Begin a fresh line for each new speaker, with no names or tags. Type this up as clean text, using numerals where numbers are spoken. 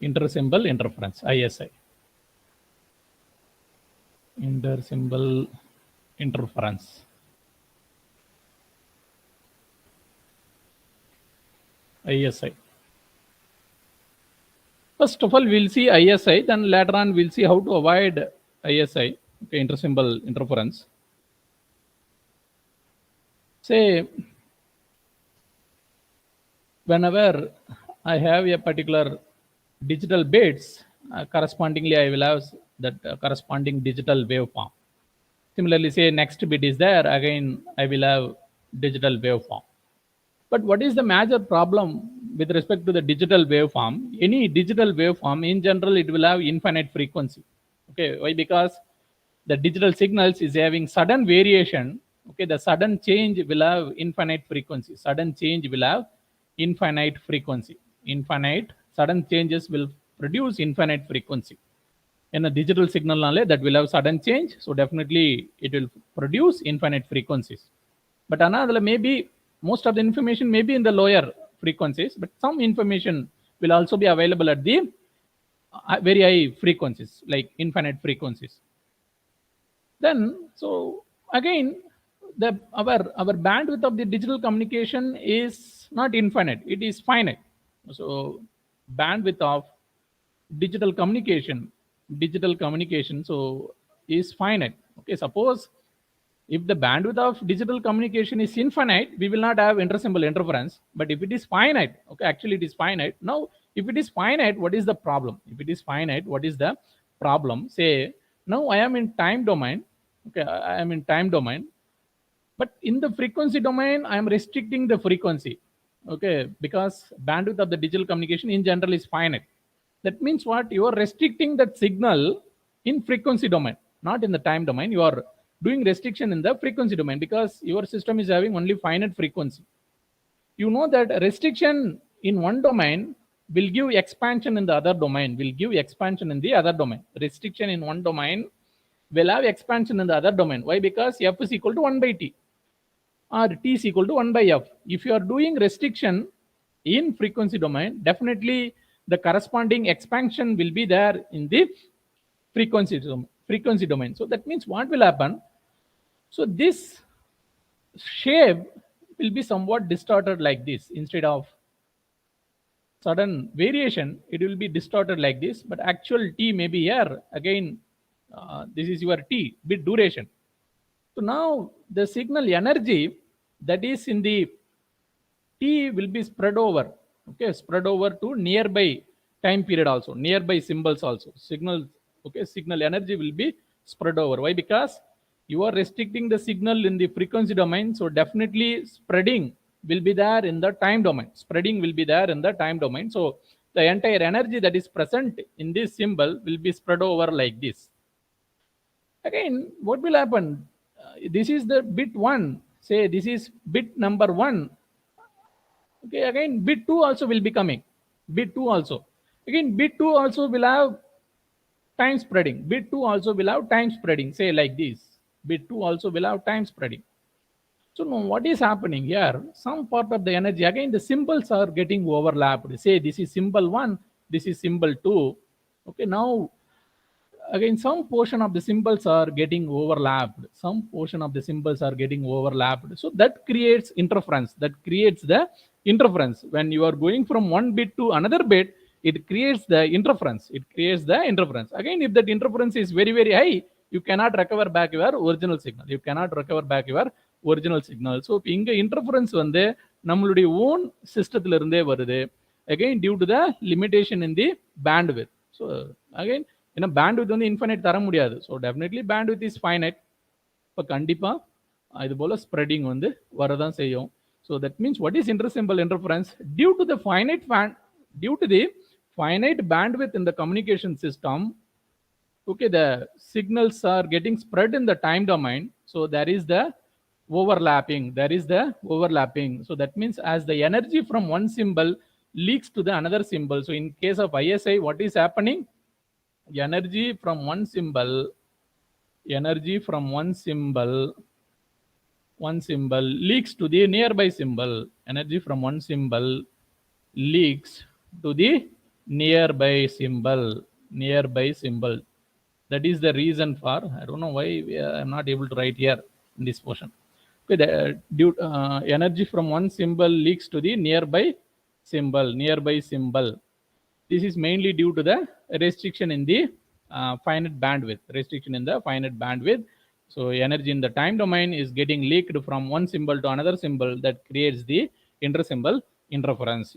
intersymbol interference, ISI. Intersymbol interference. ISI. First of all, we'll see ISI, then later on we'll see how to avoid ISI, okay, intersymbol interference. Say, whenever I have a particular digital bits, correspondingly I will have that corresponding digital waveform. Similarly, say next bit is there, again I will have digital waveform. But what is the major problem with respect to the digital waveform? Any digital waveform, in general, it will have infinite frequency. Okay, why? Because the digital signals is having sudden variation. Okay, the sudden change will have infinite frequency. Sudden change will have infinite frequency. Infinite sudden changes will produce infinite frequency. In a digital signal that will have sudden change, so definitely it will produce infinite frequencies. But another, maybe most of the information may be in the lower frequencies, but some information will also be available at the very high frequencies, like infinite frequencies. Then, so again, our bandwidth of the digital communication is not infinite, it is finite. So bandwidth of digital communication so is finite. Okay, suppose if the bandwidth of digital communication is infinite, we will not have intersymbol interference. But if it is finite, okay, actually it is finite. Now, if it is finite, what is the problem? If it is finite, what is the problem? Say, now I am in time domain. Okay, I am in time domain. But in the frequency domain, I am restricting the frequency. Okay, because bandwidth of the digital communication in general is finite. That means what? You are restricting that signal in frequency domain, not in the time domain. You are doing restriction in the frequency domain because your system is having only finite frequency. You know that restriction in one domain will give expansion in the other domain, Restriction in one domain will have expansion in the other domain. Why? Because f is equal to 1 by t or t is equal to 1 by f. If you are doing restriction in frequency domain, definitely the corresponding expansion will be there in the frequency domain. So that means what will happen? So this shape will be somewhat distorted like this. Instead of sudden variation, it will be distorted like this, but actual t may be here. Again, this is your t, bit duration. So now the signal energy that is in the t will be spread over, okay, spread over to nearby time period also, nearby symbols also. Signal energy will be spread over. Why? Because you are restricting the signal in the frequency domain, so definitely spreading will be there in the time domain. So the entire energy that is present in this symbol will be spread over like this. Again, what will happen? This is the bit 1. Say this is bit number 1. Okay, again bit 2 also will be coming. Bit 2 also. Again, bit 2 also will have time spreading. Say like this. Bit 2 also will have time spreading. So now what is happening here? Some part of the energy, again the symbols are getting overlapped. Say this is symbol 1, this is symbol 2. Okay, now again some portion of the symbols are getting overlapped. So that creates interference. When you are going from one bit to another bit, it creates the interference. Again, if that interference is very, very high, you cannot recover back your original signal. So inga interference வந்து நம்மளுடைய own systemல இருந்தே வருது. Again, due to the limitation in the bandwidth. So again, bandwidth வந்து infinite தர முடியாது. So definitely bandwidth is finite. இப்போ கண்டிப்பா இது போல spreading வந்து வரதான் செய்யும். So that means what is intersymbol interference? Due to the finite bandwidth in the communication system, okay, the signals are getting spread in the time domain. So there is the overlapping. So that means as the energy from one symbol leaks to the another symbol. So in case of ISI, what is happening? Energy from one symbol leaks to the nearby symbol. Energy from one symbol leaks to the nearby symbol. That is the reason for, I don't know why I'm not able to write here in this portion. Okay, energy from one symbol leaks to the nearby symbol. This is mainly due to the restriction in the finite bandwidth. So energy in the time domain is getting leaked from one symbol to another symbol. That creates the intersymbol interference.